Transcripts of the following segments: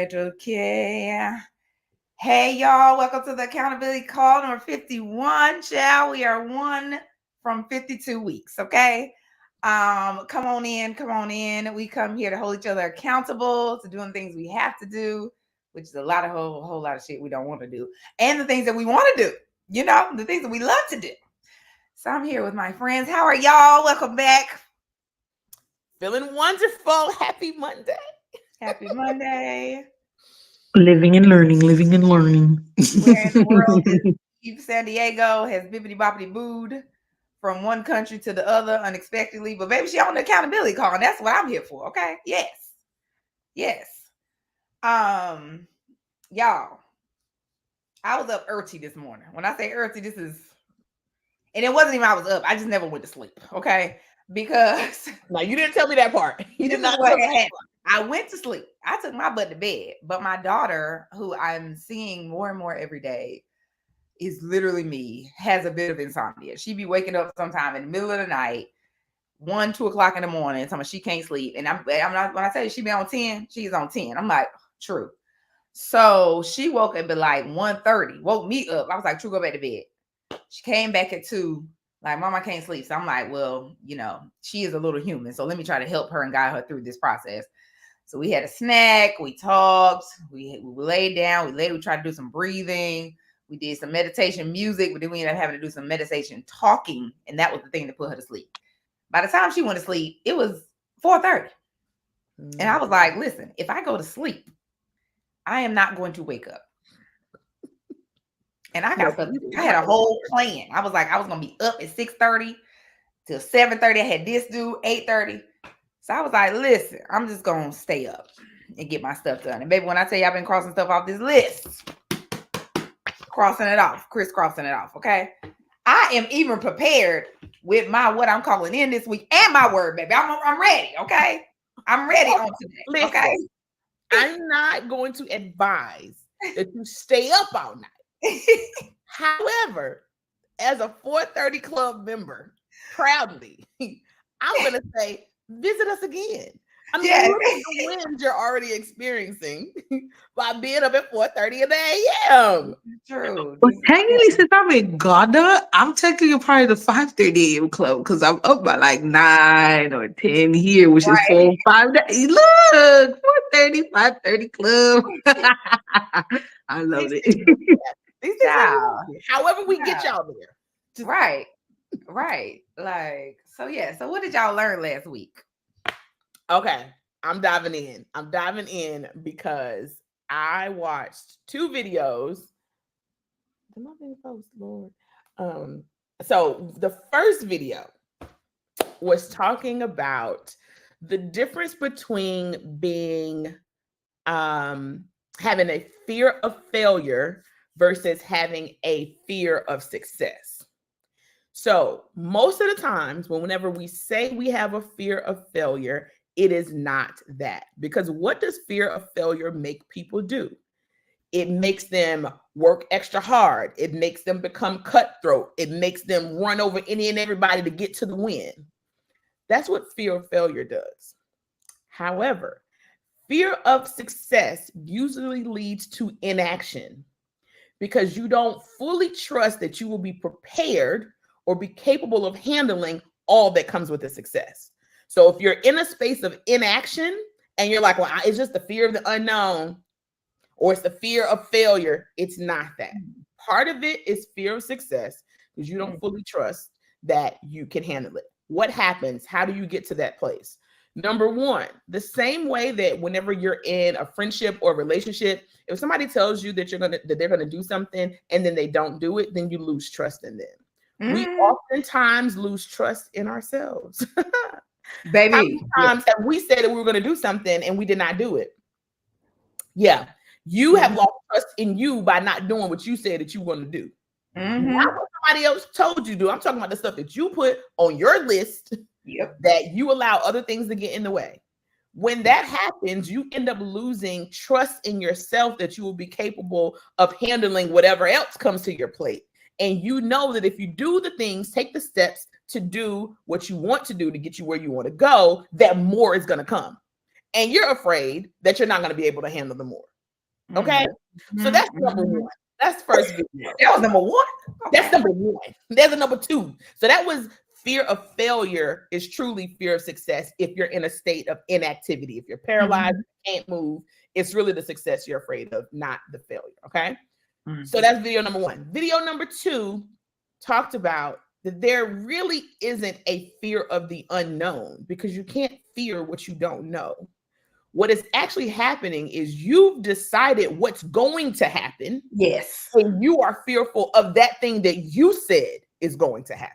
Okay. Hey, y'all. Welcome to the accountability call number 51. Child, we are one from 52 weeks. Okay. Come on in. Come on in. We come here to hold each other accountable to doing things we have to do, which is a whole lot of shit we don't want to do, and the things that we want to do. You know, the things that we love to do. So I'm here with my friends. How are y'all? Welcome back. Feeling wonderful. Happy Monday. Happy Monday. Living and learning, living and learning. Where in the world is San Diego has bippity boppity booed from one country to the other unexpectedly, but baby, she on the accountability call, and that's what I'm here for. Okay, yes. Y'all, I was up early this morning. When I say early, this is, and it wasn't even I was up. I just never went to sleep. Okay, because now you didn't tell me that part. You did not tell me that part. I went to sleep. I took my butt to bed, but my daughter, who I'm seeing more and more every day, is literally me, has a bit of insomnia. She be waking up sometime in the middle of the night, 1, 2 o'clock in the morning, telling me she can't sleep. And I'm not, when I tell you she be on 10, she's on 10. I'm like, true. So she woke up at like 1:30, woke me up. I was like, true, go back to bed. She came back at 2, like, Mom, I can't sleep. So I'm like, well, you know, she is a little human. So let me try to help her and guide her through this process. So we had a snack, we talked, we laid down, we tried to do some breathing. We did some meditation music, but then we ended up having to do some meditation talking, and that was the thing that put her to sleep. By the time she went to sleep, it was 4:30. And I was like, listen, if I go to sleep, I am not going to wake up. And I had a whole plan. I was like, I was going to be up at 6:30 till 7:30. I had this due, 8:30. So I was like, listen, I'm just going to stay up and get my stuff done. And baby, when I tell you I've been crossing stuff off this list, crisscrossing it off, okay? I am even prepared with my what I'm calling in this week and my word, baby. I'm ready, okay? I'm ready on today, listen, okay? I'm not going to advise that you stay up all night. However, as a 4:30 Club member, proudly, I'm going to say, visit us again. I mean, look at the wins you're already experiencing by being up at 4:30 in the a.m. True. Well, technically, since I'm in Ghana, I'm technically part of the 5:30 a.m. club because I'm up by like 9 or 10 here, which is 4 5 days. Look, 4:30, 5:30 club. I love it. However, we get y'all there. Right. Like, so yeah. So what did y'all learn last week? Okay, I'm diving in because I watched 2 videos. Am I being post, Lord? So the first video was talking about the difference between being having a fear of failure versus having a fear of success. So most of the times, whenever we say we have a fear of failure, it is not that. Because what does fear of failure make people do? It makes them work extra hard. It makes them become cutthroat. It makes them run over any and everybody to get to the win. That's what fear of failure does. However, fear of success usually leads to inaction because you don't fully trust that you will be prepared or be capable of handling all that comes with the success. So if you're in a space of inaction and you're like, well, it's just the fear of the unknown or it's the fear of failure, it's not that. Part of it is fear of success because you don't fully trust that you can handle it. What happens? How do you get to that place? Number one, the same way that whenever you're in a friendship or relationship, if somebody tells you that they're gonna do something and then they don't do it, then you lose trust in them. We oftentimes lose trust in ourselves. Baby, how many times have we said that we were going to do something and we did not do it? Yeah, you have lost trust in you by not doing what you said that you were going to do. Not what somebody else told you to do. I'm talking about the stuff that you put on your list that you allow other things to get in the way. When that happens, you end up losing trust in yourself that you will be capable of handling whatever else comes to your plate. And you know that if you do the things, take the steps to do what you want to do to get you where you want to go, that more is going to come. and you're afraid that you're not going to be able to handle them more. Okay. So that's number one. That's the first video. That was number one. Okay. That's number one. There's a number two. So that was fear of failure is truly fear of success. If you're in a state of inactivity, if you're paralyzed, can't move, it's really the success you're afraid of, not the failure. Okay. So that's video number one. Video number two talked about that there really isn't a fear of the unknown, because you can't fear what you don't know. What is actually happening is you've decided what's going to happen. Yes. And you are fearful of that thing that you said is going to happen.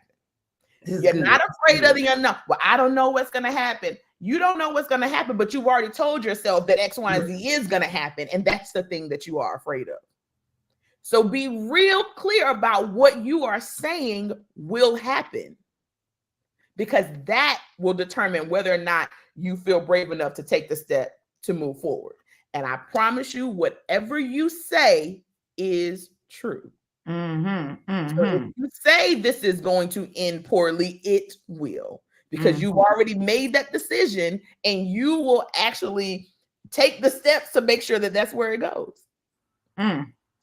You're not afraid of the unknown. Well, I don't know what's going to happen. You don't know what's going to happen, but you've already told yourself that X, Y, and Z is going to happen. And that's the thing that you are afraid of. So be real clear about what you are saying will happen, because that will determine whether or not you feel brave enough to take the step to move forward. And I promise you, whatever you say is true. So if you say this is going to end poorly, it will, because you've already made that decision, and you will actually take the steps to make sure that that's where it goes.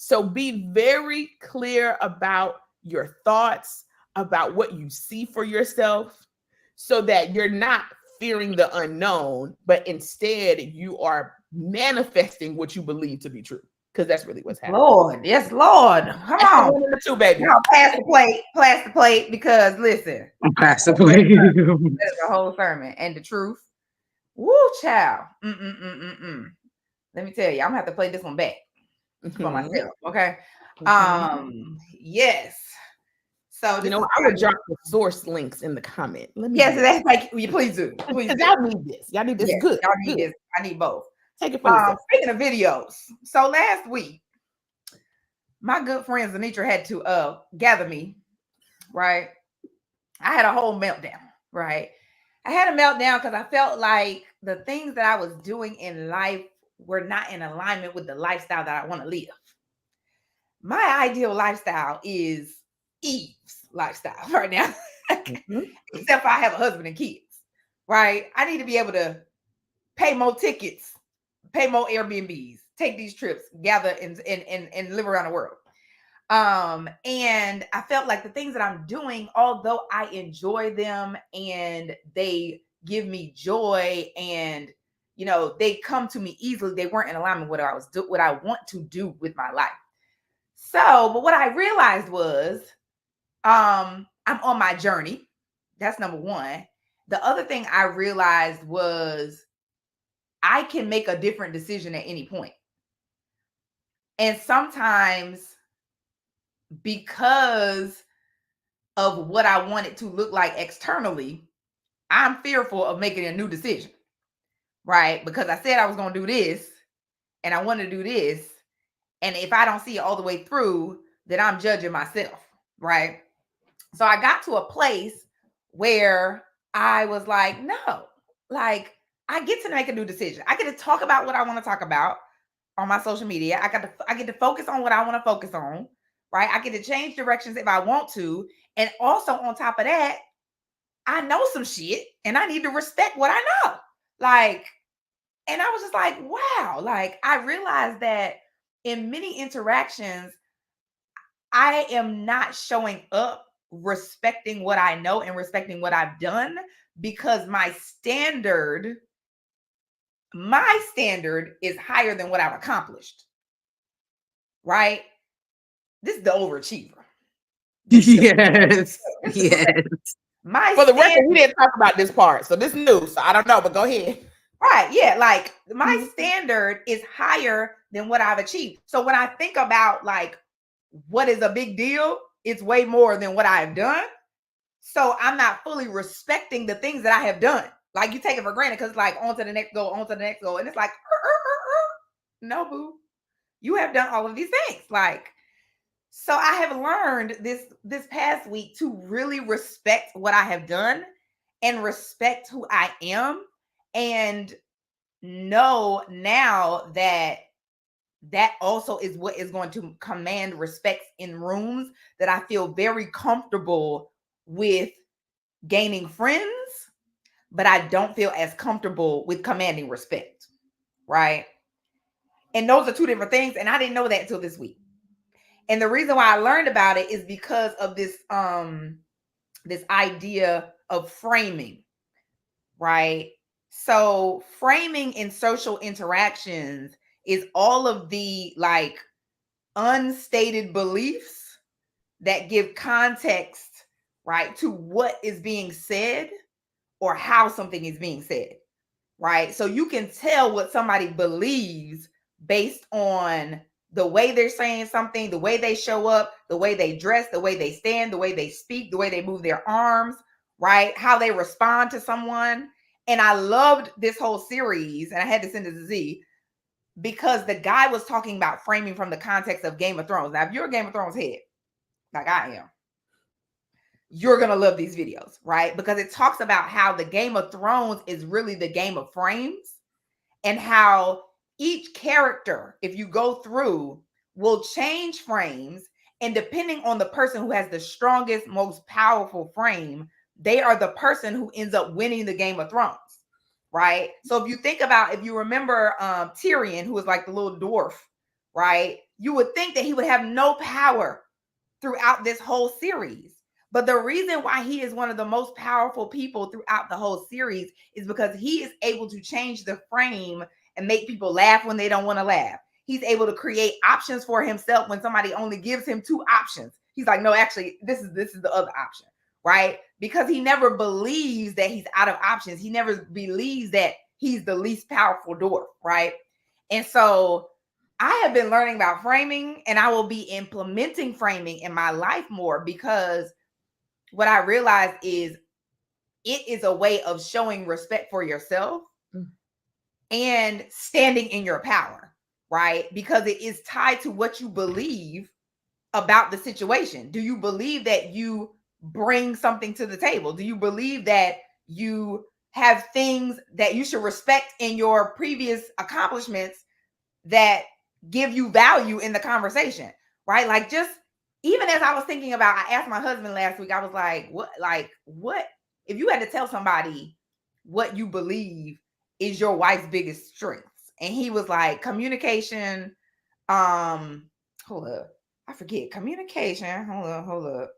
So be very clear about your thoughts, about what you see for yourself, so that you're not fearing the unknown, but instead you are manifesting what you believe to be true, because that's really what's happening. Lord, yes, Lord. Come on. Number two, baby. No, pass the plate, because listen. Pass the plate. That is a whole sermon. And the truth. Woo, child. Let me tell you, I'm gonna have to play this one back for myself. Okay. Yes. So you know, I would drop the source links in the comment. Let me that's like you please do. Because y'all need this. Y'all need this. Good. Y'all need this. I need both. Take it for yourself. Speaking of videos, so last week, my good friend Zanitra had to gather me, right? I had a whole meltdown, right? I had a meltdown because I felt like the things that I was doing in life were not in alignment with the lifestyle that I want to live. My ideal lifestyle is Eve's lifestyle right now, except for I have a husband and kids, right? I need to be able to pay more tickets, pay more Airbnbs, take these trips, gather and live around the world. And I felt like the things that I'm doing, although I enjoy them and they give me joy and, you know, they come to me easily, they weren't in alignment with what I want to do with my life. So, but what I realized was, I'm on my journey. That's number one. The other thing I realized was I can make a different decision at any point. And sometimes, because of what I want it to look like externally, I'm fearful of making a new decision, right? Because I said I was going to do this and I want to do this. And if I don't see it all the way through, then I'm judging myself, right? So I got to a place where I was like, no, like I get to make a new decision. I get to talk about what I want to talk about on my social media. I get to focus on what I want to focus on, right? I get to change directions if I want to. And also on top of that, I know some shit and I need to respect what I know. Like, and I was just like, wow, like I realized that in many interactions, I am not showing up respecting what I know and respecting what I've done, because my standard is higher than what I've accomplished, right? This is the overachiever. Yes. For the record, we didn't talk about this part, so this is new, so I don't know, but go ahead. Right, yeah, like my standard is higher than what I've achieved. So when I think about like what is a big deal, it's way more than what I've done. So I'm not fully respecting the things that I have done. Like you take it for granted because it's like on to the next goal, on to the next goal. And it's like, no, boo. You have done all of these things. Like, so I have learned this past week to really respect what I have done and respect who I am, and know now that also is what is going to command respect in rooms that I feel very comfortable with gaining friends, but I don't feel as comfortable with commanding respect, right? And those are two different things, and I didn't know that until this week. And the reason why I learned about it is because of this this idea of framing, right? So framing in social interactions is all of the like unstated beliefs that give context, right, to what is being said or how something is being said, right? So you can tell what somebody believes based on the way they're saying something, the way they show up, the way they dress, the way they stand, the way they speak, the way they move their arms, right? How they respond to someone. And I loved this whole series, and I had to send it to Z because the guy was talking about framing from the context of Game of Thrones. Now, if you're a Game of Thrones head, like I am, you're going to love these videos, right? Because it talks about how the Game of Thrones is really the game of frames and how each character, if you go through, will change frames. And depending on the person who has the strongest, most powerful frame, they are the person who ends up winning the Game of Thrones, right? So if you think about, if you remember Tyrion, who was like the little dwarf, right? You would think that he would have no power throughout this whole series. But the reason why he is one of the most powerful people throughout the whole series is because he is able to change the frame and make people laugh when they don't want to laugh. He's able to create options for himself when somebody only gives him two options. He's like, no, actually, this is the other option, right? Because he never believes that he's out of options. He never believes that he's the least powerful dwarf, right? And so I have been learning about framing, and I will be implementing framing in my life more, because what I realized is it is a way of showing respect for yourself and standing in your power, right? Because it is tied to what you believe about the situation. Do you believe that you bring something to the table? Do you believe that you have things that you should respect in your previous accomplishments that give you value in the conversation, right? Like, just even as I was thinking about, I asked my husband last week, I was like, what if you had to tell somebody what you believe is your wife's biggest strengths? And he was like, communication. Hold up, I forget communication. Hold up.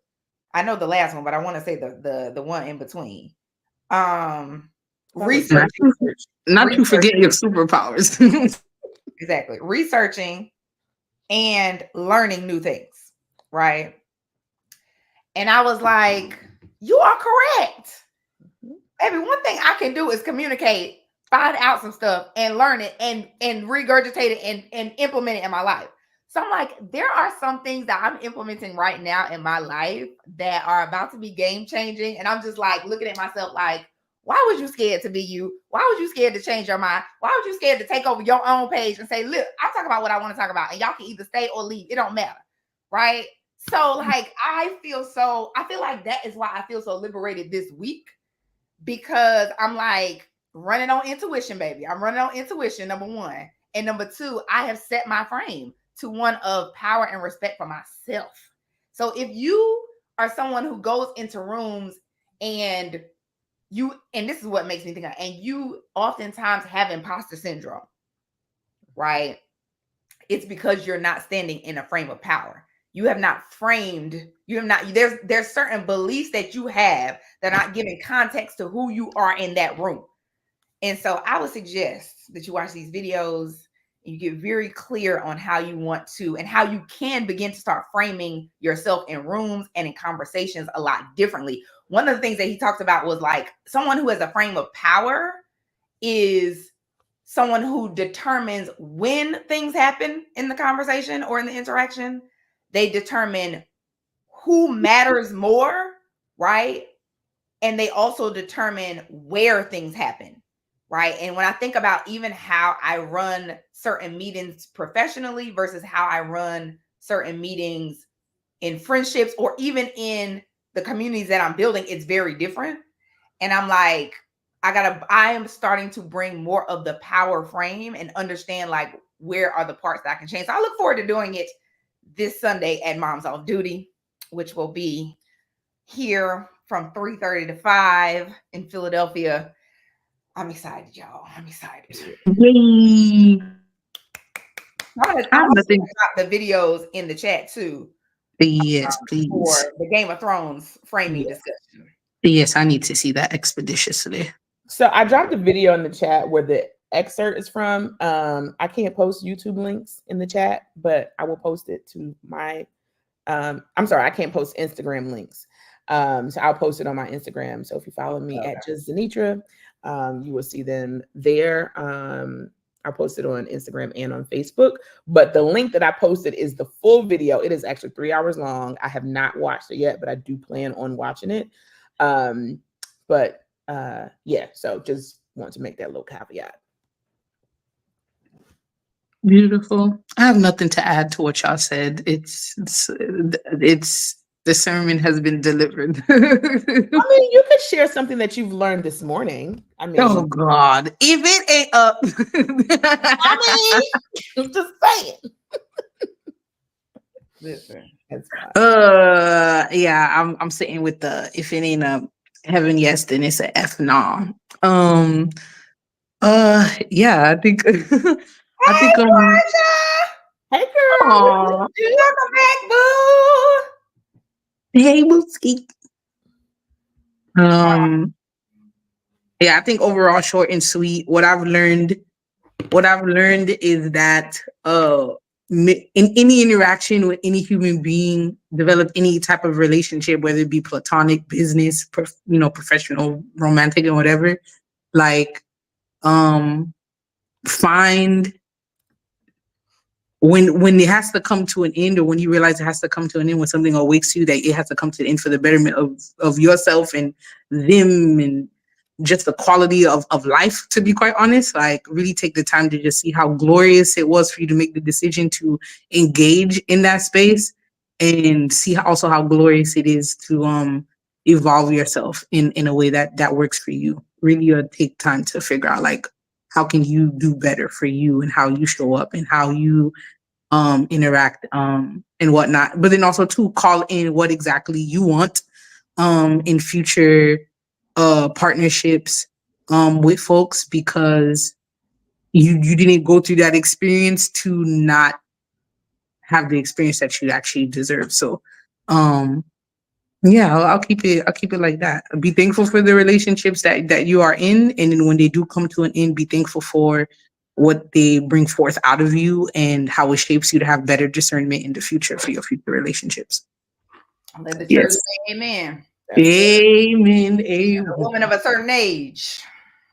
I know the last one, but I want to say the one in between. Research. Not you forget your superpowers. Exactly. Researching and learning new things, right? And I was like, you are correct. Baby, one thing I can do is communicate, find out some stuff and learn it and regurgitate it and implement it in my life. So I'm like, there are some things that I'm implementing right now in my life that are about to be game changing. And I'm just like looking at myself like, why was you scared to be you? Why was you scared to change your mind? Why was you scared to take over your own page and say, look, I'll talk about what I want to talk about, and y'all can either stay or leave. It don't matter. Right. So like, I feel like that is why I feel so liberated this week, because I'm like running on intuition, baby. I'm running on intuition, number one. And number two, I have set my frame to one of power and respect for myself. So if you are someone who goes into rooms and this is what makes me think of, and you oftentimes have imposter syndrome, right? It's because you're not standing in a frame of power. You have not framed, there's certain beliefs that you have that are not giving context to who you are in that room. And so I would suggest that you watch these videos and you get very clear on how you want to and how you can begin to start framing yourself in rooms and in conversations a lot differently. One of the things that he talked about was like, someone who has a frame of power is someone who determines when things happen in the conversation or in the interaction. They determine who matters more, right? And they also determine where things happen, right? And when I think about even how I run certain meetings professionally versus how I run certain meetings in friendships or even in the communities that I'm building, it's very different. And I'm like, I am starting to bring more of the power frame and understand like where are the parts that I can change. So I look forward to doing it this Sunday at Moms Off Duty, which will be here from 3:30 to 5 in Philadelphia. I'm excited, y'all. I'm excited. Yay. I I'm have also nothing. gonna drop the videos in the chat too Yes, for please. the Game of Thrones framing Yeah. discussion. Yes, I need to see that expeditiously. So I dropped a video in the chat where the excerpt is from. I can't post YouTube links in the chat, but I will post it to my I'm sorry, I can't post Instagram links. So I'll post it on my Instagram. So if you follow me at Just Zanitra, you will see them there. I'll post it on Instagram and on Facebook. But the link that I posted is the full video. It is actually 3 hours long. I have not watched it yet, but I do plan on watching it. Yeah, so just want to make that little caveat. Beautiful. I have nothing to add to what y'all said. It's the sermon has been delivered. I mean, you could share something that you've learned this morning. I mean, Oh God! If it ain't up, I'm just saying. Listen, That's fine. yeah, I'm sitting with the if it ain't up, heaven yes, then it's a F nah. Yeah, I think I think Hey, girl. aw, welcome back, boo. hey Booski. Yeah, I think overall short and sweet. What I've learned is that in any interaction with any human being, develop any type of relationship, whether it be platonic, business, professional, romantic, and whatever. Like, find when it has to come to an end, or when you realize it has to come to an end, when something awakes you that it has to come to an end for the betterment of yourself and them and just the quality of life, to be quite honest. Like, really take the time to just see how glorious it was for you to make the decision to engage in that space, and see also how glorious it is to evolve yourself in a way that works for you. Really take time to figure out, like, how can you do better for you, and how you show up, and how you interact and whatnot. But then also to call in what exactly you want in future partnerships with folks, because you didn't go through that experience to not have the experience that you actually deserve. So um yeah, I'll keep it like that. Be thankful for the relationships that you are in, and then when they do come to an end, be thankful for what they bring forth out of you and how it shapes you to have better discernment in the future for your future relationships. Let the church Yes. say amen. That's good. Amen. A Amen. woman of a certain age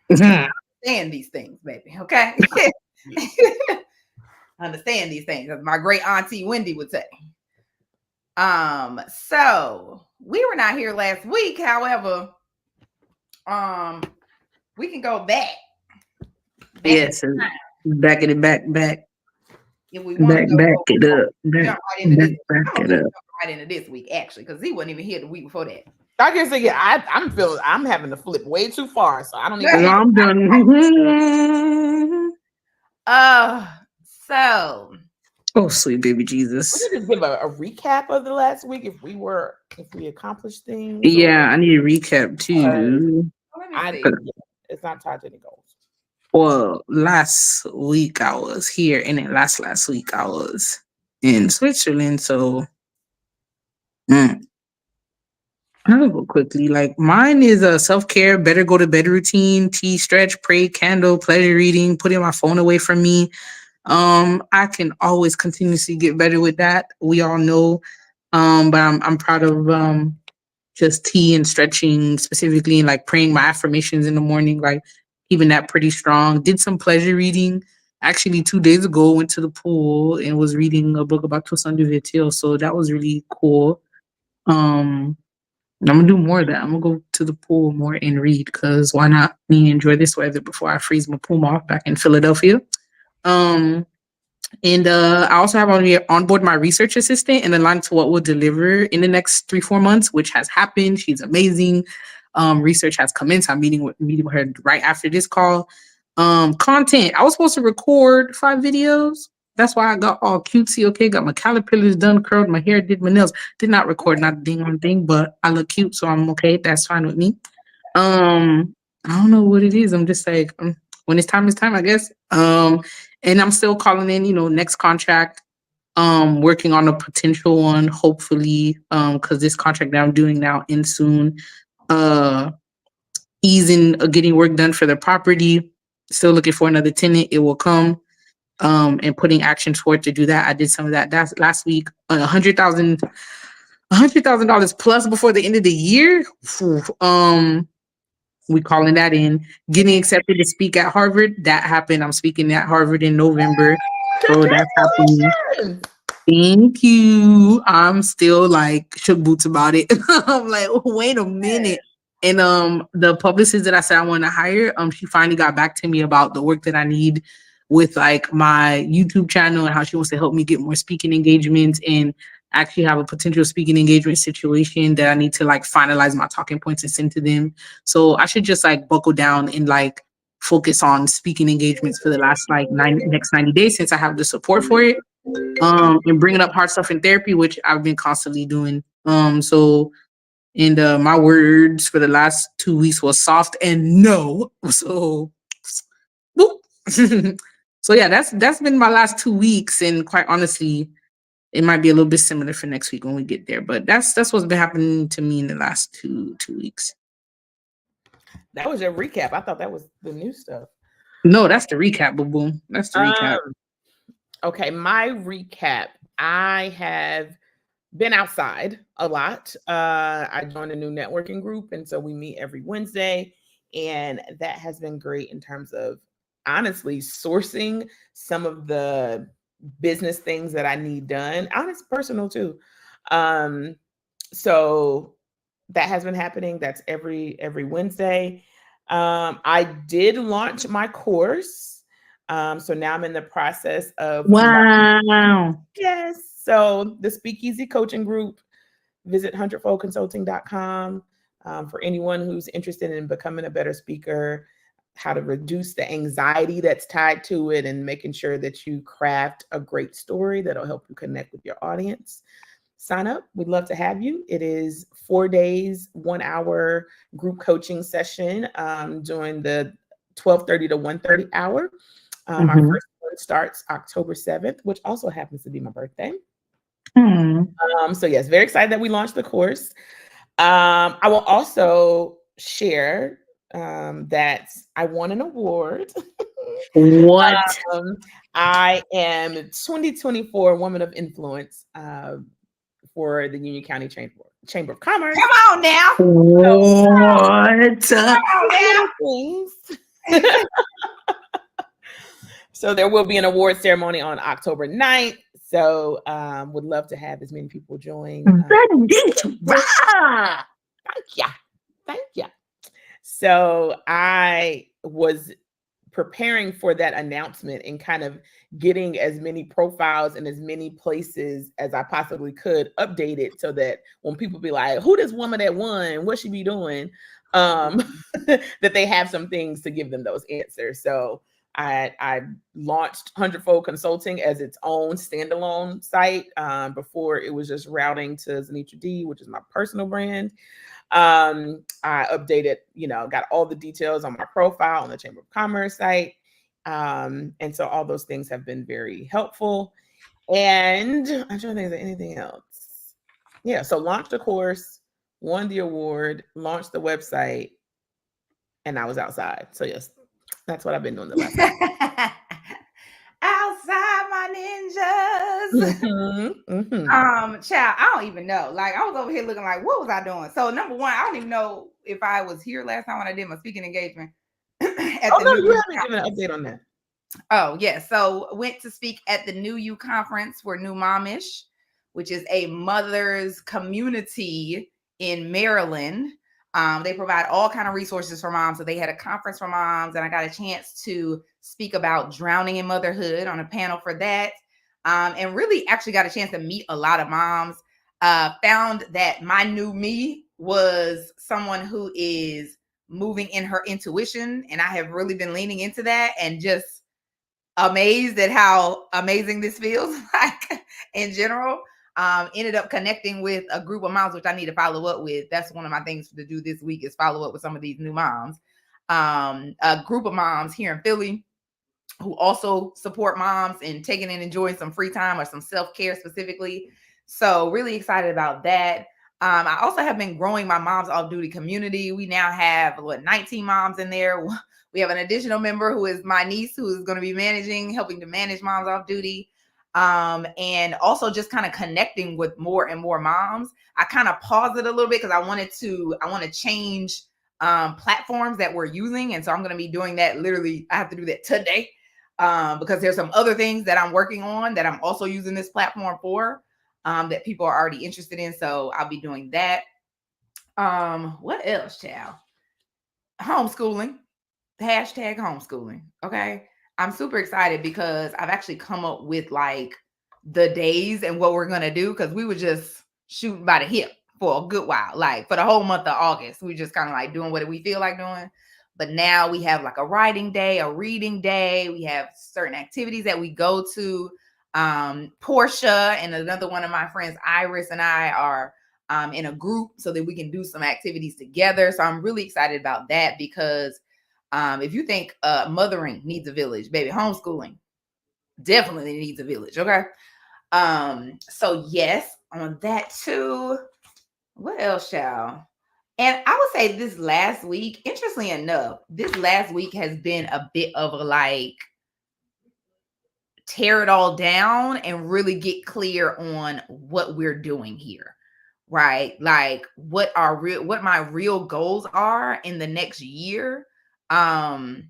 Mhm. understand these things, baby. Okay. Understand these things, as my great auntie Wendy would say. So we were not here last week. However, we can go back. Yes. Back it back. If we want to go Back it up. jump right into this. Back I'm gonna it just up. jump right into this week, actually, because he wasn't even here the week before that. I can say, yeah, I'm having to flip way too far, so I don't even. No, I'm done. So Oh, sweet baby We Jesus. can just give a recap of the last week if we accomplished things. Yeah, I need a recap too. let me see. It's not tied to any goals. Well, last week I was here, and then last week I was in Switzerland. So I'll go quickly. Like, mine is a self-care, better go to bed routine, tea, stretch, pray, candle, pleasure reading, putting my phone away from me. I can always continuously get better with that. We all know. But I'm proud of just tea and stretching specifically, and like praying my affirmations in the morning, like keeping that pretty strong. Did some pleasure reading. Actually, 2 days ago, went to the pool and was reading a book about Toussaint Louverture. So that was really cool. I'm gonna do more of that. I'm gonna go to the pool more and read, because why not me enjoy this weather before I freeze my pool off back in Philadelphia. Um, and I also have on board my research assistant, and aligned to what we'll deliver in the next 3-4 months, which has happened. She's amazing. Research has commenced. I'm meeting with her right after this call. Content. I was supposed to record 5 videos. That's why I got all cutesy. Okay, got my caterpillars done, curled my hair, did my nails. Did not record not a ding on thing, but I look cute, so I'm okay. That's fine with me. I don't know what it is. I'm just like, when it's time, I guess. And I'm still calling in, next contract. Working on a potential one, hopefully, because this contract that I'm doing now ends soon. Uh, easing getting work done for the property. Still looking for another tenant. It will come. And putting action toward to do that. I did some of that. That's last week. $100,000 plus before the end of the year. Phew. We calling that in. Getting accepted to speak at Harvard. That happened. I'm speaking at Harvard in November. So that's happening. Congratulations. Thank you. I'm still like shook boots about it. I'm like, wait a minute. And the publicist that I said I want to hire, she finally got back to me about the work that I need with like my YouTube channel and how she wants to help me get more speaking engagements and actually have a potential speaking engagement situation that I need to like finalize my talking points and send to them. So I should just like buckle down and like focus on speaking engagements for the last like next 90 days since I have the support for it. And bringing up hard stuff in therapy, which I've been constantly doing. So and my words for the last 2 weeks was soft and no. So so yeah, that's been my last 2 weeks, and quite honestly, it might be a little bit similar for next week when we get there. But that's what's been happening to me in the last two weeks. That was your recap. I thought that was the new stuff. No, that's the recap, boom boom. That's the recap. Okay, my recap. I have been outside a lot. I joined a new networking group, and so we meet every Wednesday, and that has been great in terms of honestly sourcing some of the business things that I need done. Honest, personal too. So that has been happening. That's every Wednesday. I did launch my course. So now I'm in the process of Wow. Yes. So the Speakeasy Coaching Group, visit hundredfoldconsulting.com for anyone who's interested in becoming a better speaker, how to reduce the anxiety that's tied to it, and making sure that you craft a great story that'll help you connect with your audience. Sign up. We'd love to have you. It is 4 days, 1 hour group coaching session during the 12:30 to 1:30 hour. Our first one starts October 7th, which also happens to be my birthday. So yes, very excited that we launched the course. I will also share that I won an award. What? I am 2024 Woman of Influence for the Union County Chamber of Commerce. Come on now. What? Come on now. So there will be an award ceremony on October 9th. So would love to have as many people join. Thank you. So I was preparing for that announcement and kind of getting as many profiles in as many places as I possibly could updated so that when people be like, who this woman that won, what she be doing, that they have some things to give them those answers. So I launched Hundredfold Consulting as its own standalone site. Before it was just routing to Zanitra D, which is my personal brand. I updated, got all the details on my profile on the Chamber of Commerce site. And so all those things have been very helpful. And I'm trying to think of anything else. Yeah, so launched the course, won the award, launched the website, and I was outside. So yes, that's what I've been doing the last time. Outside my ninjas. Child, I don't even know. Like, I was over here looking like, what was I doing? So number one, I don't even know if I was here last time when I did my speaking engagement. You haven't given an update on that. Oh, yeah. So went to speak at the New You conference for New Momish, which is a mother's community in Maryland. They provide all kind of resources for moms. So they had a conference for moms, and I got a chance to speak about drowning in motherhood on a panel for that. And really actually got a chance to meet a lot of moms. Found that my new me was someone who is moving in her intuition. And I have really been leaning into that and just amazed at how amazing this feels like in general. Ended up connecting with a group of moms, which I need to follow up with. That's one of my things to do this week is follow up with some of these new moms. a group of moms here in Philly who also support moms and taking and enjoying some free time or some self-care specifically. So really excited about that. I also have been growing my Moms Off Duty community. We now have 19 moms in there. We have an additional member who is my niece, who is going to be helping to manage Moms Off Duty. And also just kind of connecting with more and more moms. I kind of paused it a little bit because I want to change platforms that we're using. And so I'm going to be doing that. Literally, I have to do that today. Because there's some other things that I'm working on that I'm also using this platform for, that people are already interested in. So I'll be doing that. What else, child? Homeschooling. Hashtag homeschooling. Okay. I'm super excited because I've actually come up with like the days and what we're going to do, because we were just shooting by the hip for a good while. Like for the whole month of August, we just kind of like doing what we feel like doing. But now we have like a writing day, a reading day. We have certain activities that we go to. Portia and another one of my friends, Iris, and I are in a group so that we can do some activities together. So I'm really excited about that because if you think mothering needs a village, baby, homeschooling definitely needs a village. Okay. So yes, on that too. What else, y'all? And I would say this last week, interestingly enough, this last week has been a bit of a like tear it all down and really get clear on what we're doing here, right? Like what my real goals are in the next year, and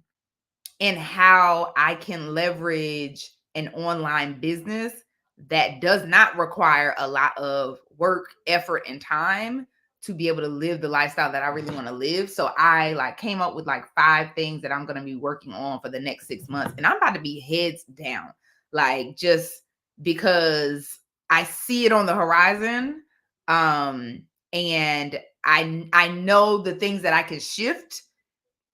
how I can leverage an online business that does not require a lot of work, effort, and time to be able to live the lifestyle that I really want to live. So I like came up with like 5 things that I'm going to be working on for the next 6 months. And I'm about to be heads down, like just because I see it on the horizon. And I know the things that I can shift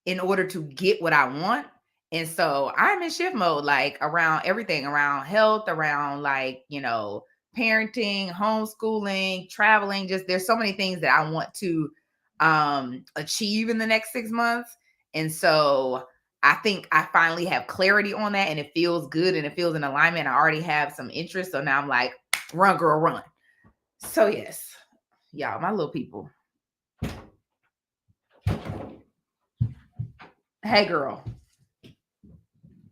in order to get what I want. And so I'm in shift mode, like around everything, around health, around like, parenting, homeschooling, traveling. Just there's so many things that I want to achieve in the next 6 months. And so I think I finally have clarity on that, and it feels good and it feels in alignment. I already have some interest. So now I'm like, run, girl, run. So yes, y'all, my little people. Hey, girl.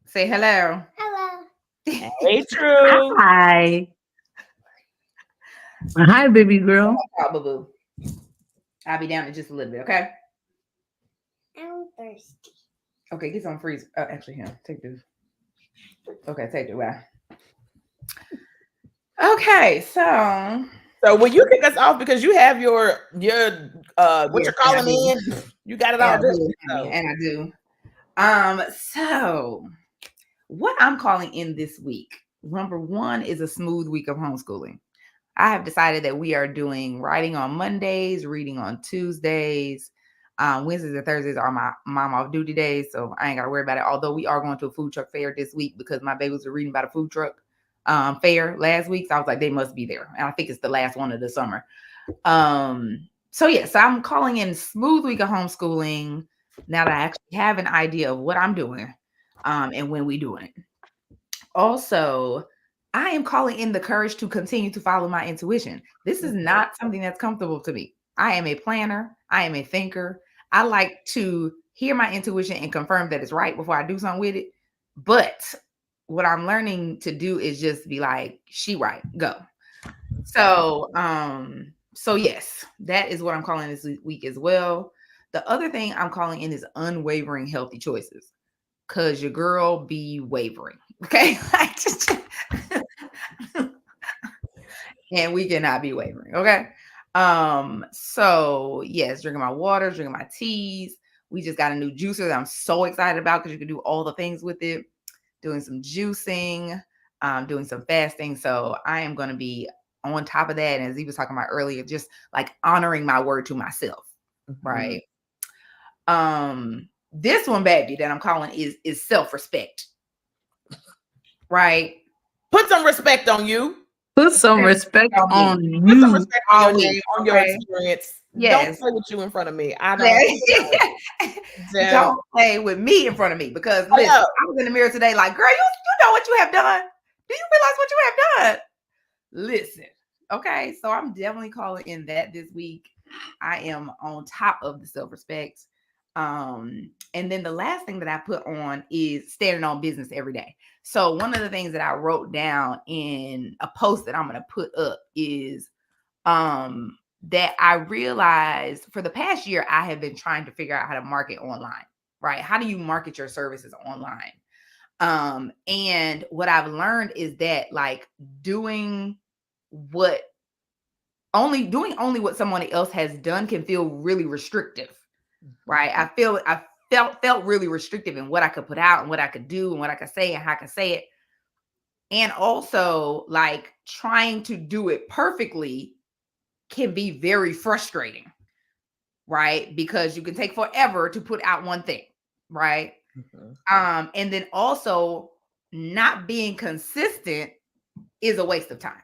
Say hello. Hello. Hey, True. Hi. Hi, baby girl. Boo. I'll be down in just a little bit, okay? I'm thirsty. Okay, get some freeze. Oh, actually, here, take this. Okay, take it. Bye. Okay, so will you kick us off because you have your what you're calling in? You got it all good. And I do. So what I'm calling in this week, number 1 is a smooth week of homeschooling. I have decided that we are doing writing on Mondays, reading on Tuesdays. Wednesdays and Thursdays are my mom off duty days, so I ain't got to worry about it. Although we are going to a food truck fair this week because my babies were reading about a food truck fair last week. So I was like, they must be there. And I think it's the last one of the summer. So yes, I'm calling in smooth week of homeschooling now that I actually have an idea of what I'm doing and when we doing it. Also, I am calling in the courage to continue to follow my intuition. This is not something that's comfortable to me. I am a planner. I am a thinker. I like to hear my intuition and confirm that it's right before I do something with it. But what I'm learning to do is just be like, she right, go. So, so yes, that is what I'm calling this week as well. The other thing I'm calling in is unwavering healthy choices, because your girl be wavering. Okay. And we cannot be wavering. Okay. So yes, drinking my water, drinking my teas. We just got a new juicer that I'm so excited about because you can do all the things with it. Doing some juicing, doing some fasting. So I am going to be on top of that. And as he was talking about earlier, just like honoring my word to myself. Mm-hmm. Right. This one, baby, that I'm calling is self-respect. Right. Put some respect on you. Put some respect on you. Put some respect on your name, on your experience. Don't Yes. play with you in front of me. I don't. Don't play with me in front of me because I listen, know. I was in the mirror today like, girl, you know what you have done. Do you realize what you have done? Listen. Okay, so I'm definitely calling in that this week. I am on top of the self-respect. And then the last thing that I put on is standing on business every day. So one of the things that I wrote down in a post that I'm going to put up is that I realized for the past year, I have been trying to figure out how to market online, right? How do you market your services online? And what I've learned is that like doing only what someone else has done can feel really restrictive, right? I felt really restrictive in what I could put out and what I could do and what I could say and how I could say it. And also like trying to do it perfectly can be very frustrating, right? Because you can take forever to put out one thing, right? And then also not being consistent is a waste of time.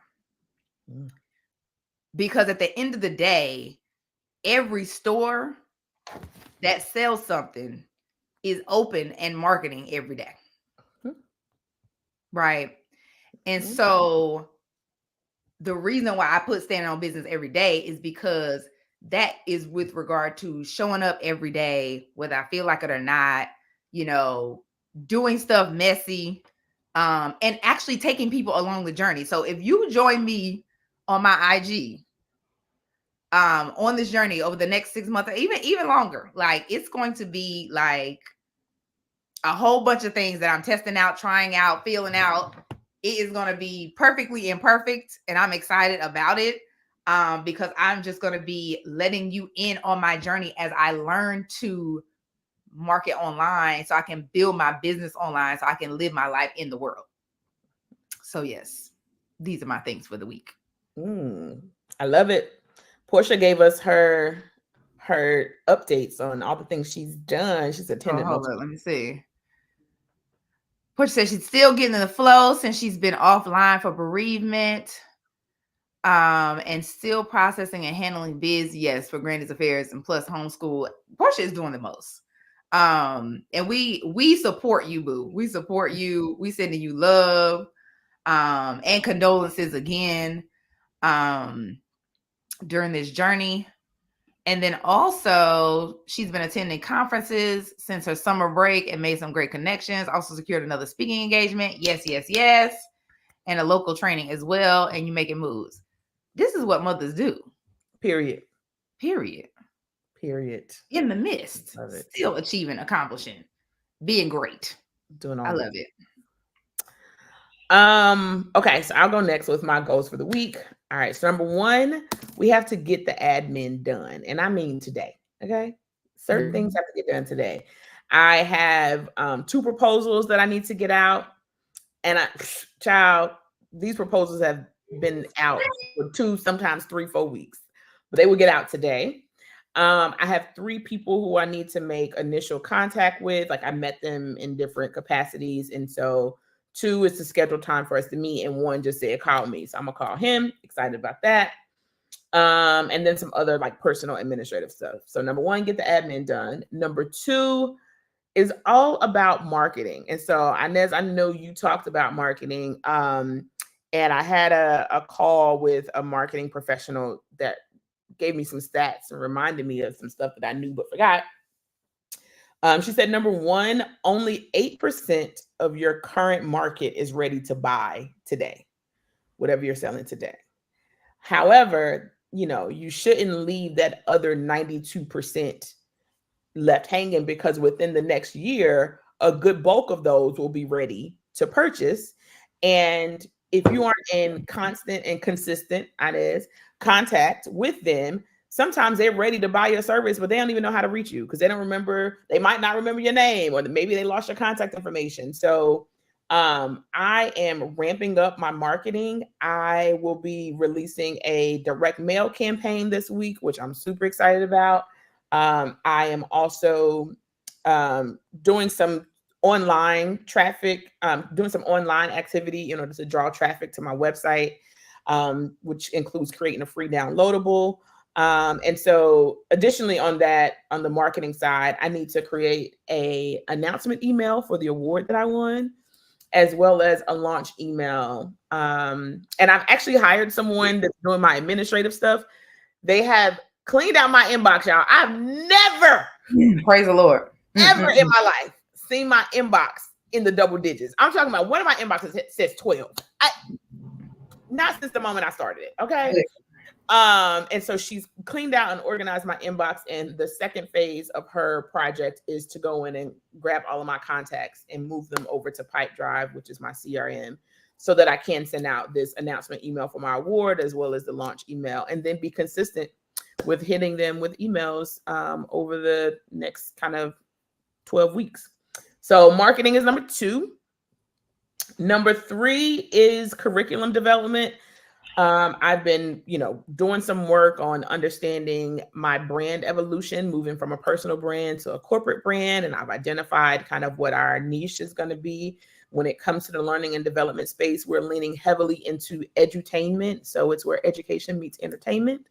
Because at the end of the day, every store that sells something is open and marketing every day. Right. And so the reason why I put standing on business every day is because that is with regard to showing up every day, whether I feel like it or not, doing stuff messy, and actually taking people along the journey. So if you join me on my IG, on this journey over the next 6 months, or even longer, like it's going to be like a whole bunch of things that I'm testing out, trying out, feeling out. It is going to be perfectly imperfect, and I'm excited about it because I'm just going to be letting you in on my journey as I learn to market online so I can build my business online so I can live my life in the world. So yes, these are my things for the week. I love it. Portia gave us her updates on all the things she's done. She's attended. Hold on, let me see. Portia says she's still getting in the flow since she's been offline for bereavement. And still processing and handling biz, yes, for Granny's affairs and plus homeschool. Portia is doing the most. And we support you, boo. We support you. We sending you love, and condolences again, during this journey. And then also she's been attending conferences since her summer break and made some great connections. Also secured another speaking engagement. Yes, yes, yes. And a local training as well. And you making moves. This is what mothers do. Period. In the midst, still achieving, accomplishing, being great. Doing all I love it. Okay, so I'll go next with my goals for the week. All right, so number 1, we have to get the admin done, and I mean today. Okay, certain things have to get done today. I have 2 proposals that I need to get out, and these proposals have been out for 2, sometimes 3, 4 weeks, but they will get out today. I have 3 people who I need to make initial contact with. Like I met them in different capacities, and so 2 is to schedule time for us to meet, and 1 just said call me, so I'm gonna call him. Excited about that. And then some other like personal administrative stuff. So number 1, get the admin done. Number 2 is all about marketing. And so Inez, I know you talked about marketing. And I had a call with a marketing professional that gave me some stats and reminded me of some stuff that I knew but forgot. She said, number 1, only 8% of your current market is ready to buy today, whatever you're selling today. However, you shouldn't leave that other 92% left hanging, because within the next year, a good bulk of those will be ready to purchase. And if you aren't in constant and consistent, contact with them, sometimes they're ready to buy your service, but they don't even know how to reach you because they might not remember your name, or maybe they lost your contact information. So I am ramping up my marketing. I will be releasing a direct mail campaign this week, which I'm super excited about. I am also doing some online traffic, doing some online activity to draw traffic to my website, which includes creating a free downloadable. And so additionally on the marketing side, I need to create a announcement email for the award that I won, as well as a launch email. And I've actually hired someone that's doing my administrative stuff. They have cleaned out my inbox, y'all. I've never, praise the Lord, ever in my life seen my inbox in the double digits. I'm talking about one of my inboxes says 12. Not since the moment I started it. Okay. And so she's cleaned out and organized my inbox. And the second phase of her project is to go in and grab all of my contacts and move them over to Pipedrive, which is my CRM, so that I can send out this announcement email for my award, as well as the launch email, and then be consistent with hitting them with emails over the next kind of 12 weeks. So marketing is number 2. Number 3 is curriculum development. I've been, doing some work on understanding my brand evolution, moving from a personal brand to a corporate brand. And I've identified kind of what our niche is going to be when it comes to the learning and development space. We're leaning heavily into edutainment. So it's where education meets entertainment.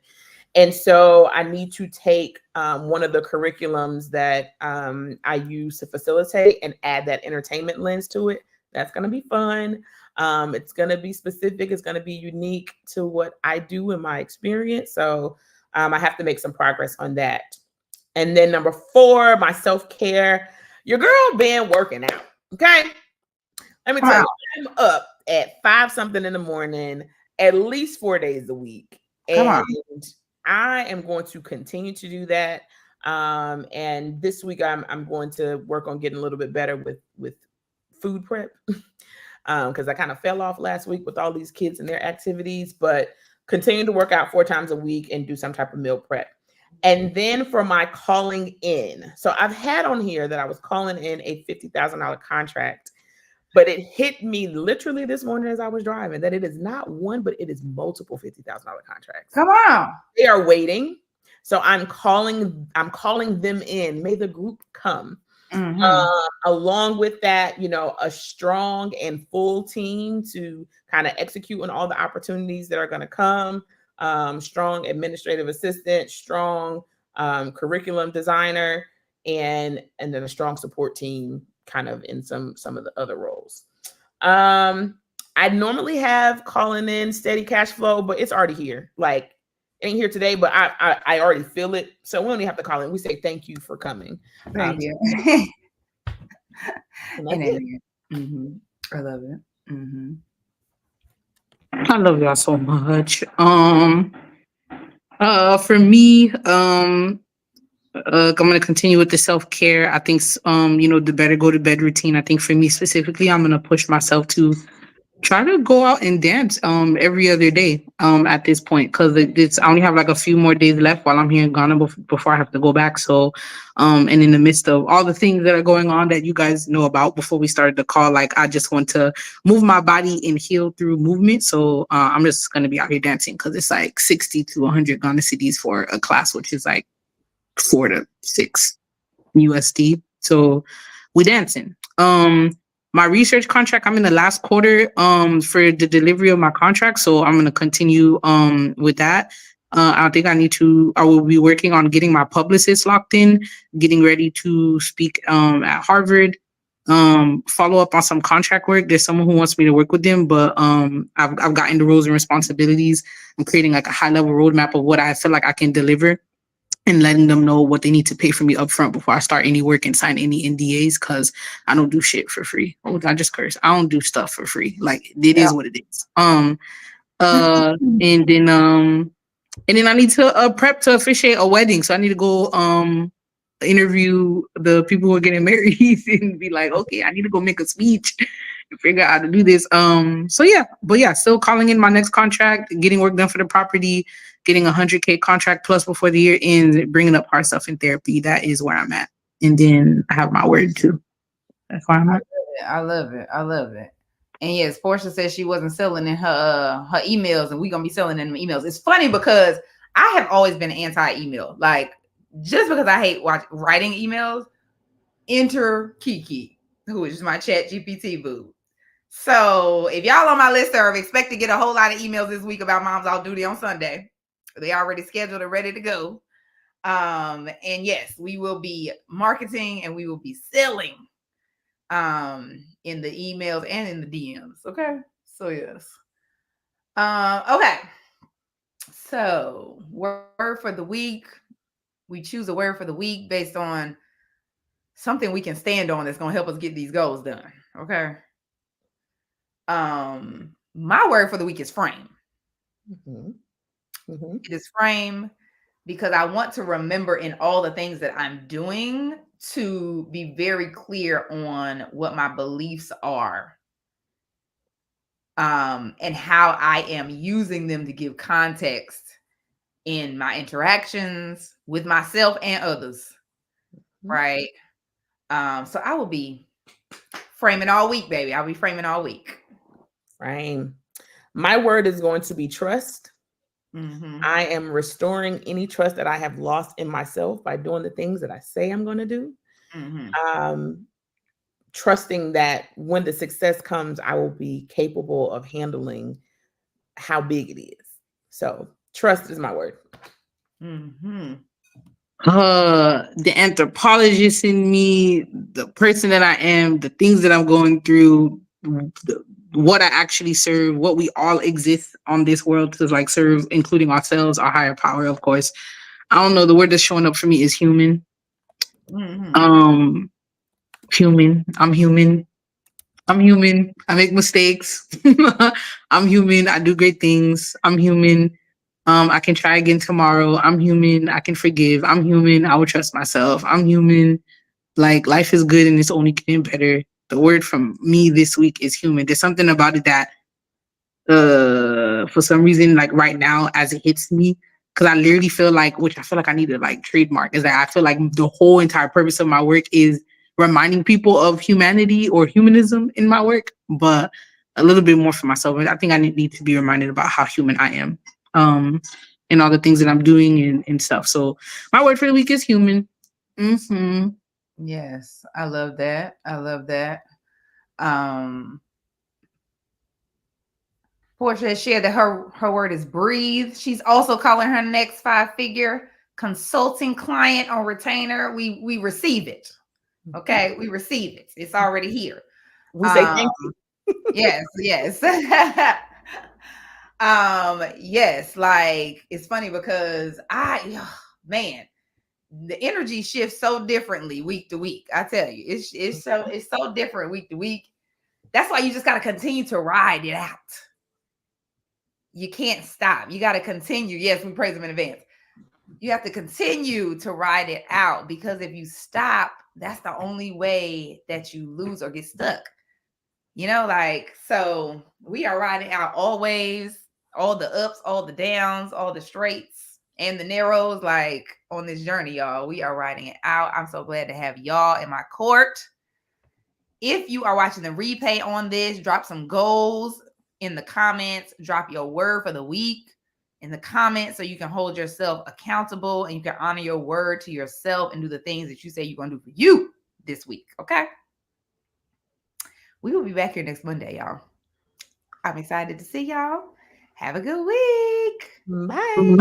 And so I need to take one of the curriculums that I use to facilitate and add that entertainment lens to it. That's going to be fun. It's going to be specific. It's going to be unique to what I do in my experience. So I have to make some progress on that. And then number 4, my self-care. Your girl been working out. Okay. Let me tell you, I'm up at 5 something in the morning, at least 4 days a week. And I am going to continue to do that. And this week I'm going to work on getting a little bit better with food prep. Because I kind of fell off last week with all these kids and their activities, but continue to work out 4 times a week and do some type of meal prep. And then for my calling in, so I've had on here that I was calling in a $50,000 contract, but it hit me literally this morning as I was driving that it is not one, but it is multiple $50,000 contracts. Come on. They are waiting. So I'm calling them in. May the group come. Along with that, a strong and full team to kind of execute on all the opportunities that are going to come. Strong administrative assistant, strong curriculum designer, and then a strong support team kind of in some of the other roles. I normally have calling in steady cash flow, but it's already here. Like, ain't here today, but I already feel it. So we don't even have to call in. We say thank you for coming. Thank you. I love it. I love y'all so much. For me, I'm gonna continue with the self-care. I think the better go to bed routine. I think for me specifically, I'm gonna push myself to try to go out and dance every other day at this point, because I only have like a few more days left while I'm here in Ghana before I have to go back. So and in the midst of all the things that are going on that you guys know about before we started the call, like I just want to move my body and heal through movement. So I'm just going to be out here dancing, because it's like 60 to 100 Ghana cedis for a class, which is like 4 to 6 USD. So we dancing. My research contract, I'm in the last quarter for the delivery of my contract. So I'm going to continue with that. I think I will be working on getting my publicist locked in, getting ready to speak at Harvard, follow up on some contract work. There's someone who wants me to work with them, but I've gotten the roles and responsibilities. I'm creating like a high level roadmap of what I feel like I can deliver, and letting them know what they need to pay for me upfront before I start any work and sign any NDAs, because I don't do shit for free. Oh, I just curse. I don't do stuff for free. Like, it is what it is. And then I need to prep to officiate a wedding. So I need to go interview the people who are getting married and be like, okay, I need to go make a speech and figure out how to do this. Still calling in my next contract, getting work done for the property, getting $100K contract plus before the year ends, bringing up hard stuff in therapy. That is where I'm at. And then I have my word too. That's where I'm at. I love it. And yes, Portia says she wasn't selling in her emails, and we're gonna be selling in them emails. It's funny because I have always been anti-email. Like, just because I hate writing emails, enter Kiki, who is my chat GPT boo. So if y'all on my list, expect to get a whole lot of emails this week about Moms Off Duty on Sunday. They already scheduled and ready to go. And yes, we will be marketing and we will be selling in the emails and in the DMs. Okay. So yes. Okay. So word for the week. We choose a word for the week based on something we can stand on that's gonna help us get these goals done. Okay. My word for the week is frame. It is frame because I want to remember in all the things that I'm doing to be very clear on what my beliefs are. And how I am using them to give context in my interactions with myself and others. Right. So I will be framing all week, baby. I'll be framing all week. Frame. My word is going to be trust. Mm-hmm. I am restoring any trust that I have lost in myself by doing the things that I say I'm going to do. Mm-hmm. Trusting that when the success comes, I will be capable of handling how big it is. So trust is my word. Mm-hmm. The anthropologist in me, the person that I am, the things that I'm going through, what I actually serve, what we all exist on this world to like serve, including ourselves, our higher power, of course. I don't know. The word that's showing up for me is human. Mm-hmm. Human. I'm human. I'm human. I make mistakes. I'm human. I do great things. I'm human. I can try again tomorrow. I'm human. I can forgive. I'm human. I will trust myself. I'm human. Like life is good and it's only getting better. The word from me this week is human. There's something about it that for some reason, like right now, as it hits me, because I literally feel like, which I feel like I need to like trademark, is that I feel like the whole entire purpose of my work is reminding people of humanity or humanism in my work, but a little bit more for myself. I think I need to be reminded about how human I am, and all the things that I'm doing and stuff. So my word for the week is human. Mm-hmm. Yes, I love that. I love that. Portia has shared that her word is breathe. She's also calling her next 5-figure consulting client on retainer. We receive it. Okay, we receive it. It's already here. We say thank you. Yes, yes. Yes, like it's funny because man, the energy shifts so differently week to week. I tell you, it's so different week to week. That's why you just got to continue to ride it out. You can't stop. You got to continue. Yes, we praise them in advance. You have to continue to ride it out because if you stop, that's the only way that you lose or get stuck. Like, so we are riding out always, all the ups, all the downs, all the straights and the narrows, like on this journey, y'all. We are riding it out. I'm so glad to have y'all in my court. If you are watching the replay on this, drop some goals in the comments. Drop your word for the week in the comments so you can hold yourself accountable and you can honor your word to yourself and do the things that you say you're going to do for you this week. Okay. We will be back here next Monday, y'all. I'm excited to see y'all. Have a good week. Bye.